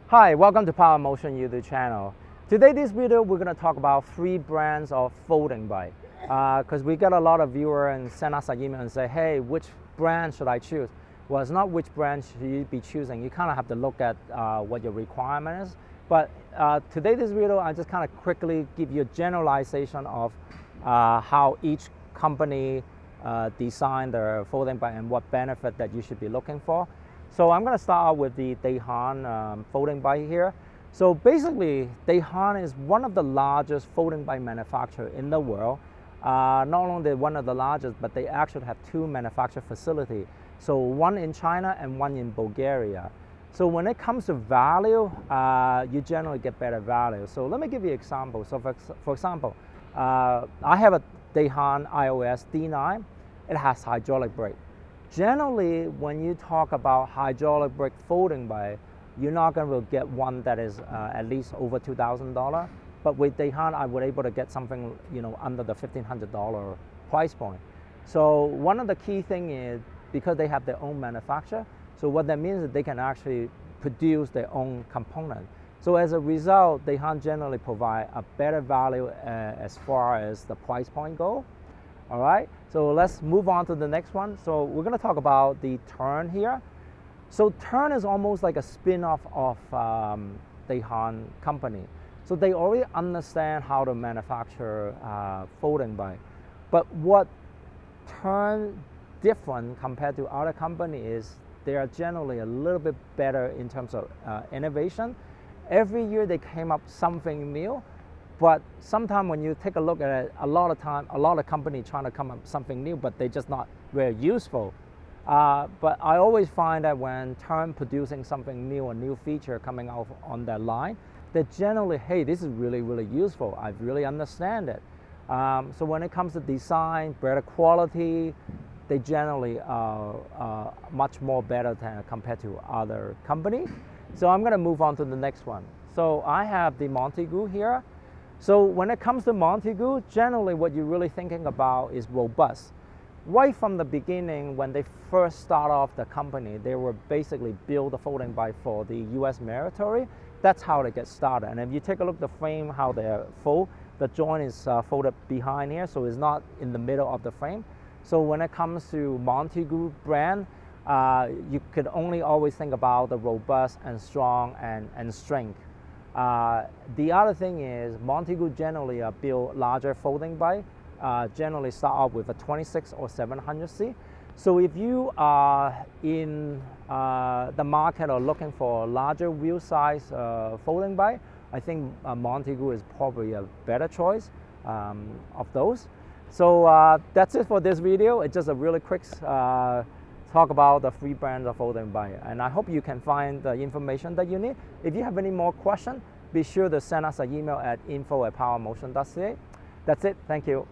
Hi, welcome to Power Motion YouTube channel. Today this video we're going to talk about 3 brands of folding bike because we get a lot of viewers and send us an email and say, hey, which brand should I choose? Well, it's not which brand should you be choosing. You kind of have to look at what your requirement is. But today this video I just kind of quickly give you a generalization of how each company design their folding bike and what benefit that you should be looking for. So I'm going to start out with the Dahon folding bike here. So basically, Dahon is one of the largest folding bike manufacturers in the world. Not only one of the largest, but they actually have 2 manufacturing facilities. So one in China and one in Bulgaria. So when it comes to value, you generally get better value. So let me give you an example. So for example, I have a Dahon iOS D9. It has hydraulic brake. Generally, when you talk about hydraulic brake folding bike, you're not going to get one that is at least over $2,000. But with Dahon, I was able to get something under the $1,500 price point. So one of the key things is because they have their own manufacturer. So what that means is they can actually produce their own component. So as a result, Dahon generally provide a better value as far as the price point go. All right, so let's move on to the next one. So we're going to talk about the Tern here. So Tern is almost like a spin-off of Dahon company. So they already understand how to manufacture folding bike. But what Tern different compared to other company is they are generally a little bit better in terms of innovation. Every year they came up something new. But sometimes when you take a look at it, a lot of companies trying to come up with something new, but they're just not very useful. But I always find that when Tern producing something new, a new feature coming out on their line, they generally, hey, this is really, really useful. I really understand it. So when it comes to design, better quality, they generally are much more better than compared to other companies. So I'm going to move on to the next one. So I have the Montague here. So when it comes to Montague, generally what you're really thinking about is robust. Right from the beginning, when they first start off the company, they were basically build a folding bike for the US military. That's how they get started. And if you take a look at the frame, how they fold, the joint is folded behind here, so it's not in the middle of the frame. So when it comes to Montague brand, you could only always think about the robust and strong and strength. The other thing is Montague generally build larger folding bike, generally start off with a 26 or 700C. So if you are in the market or looking for a larger wheel size folding bike, I think Montague is probably a better choice of those. So that's it for this video. It's just a really quick talk about the 3 brands of folding bike, and I hope you can find the information that you need. If you have any more questions, be sure to send us an email at info@powermotion.ca. That's it. Thank you.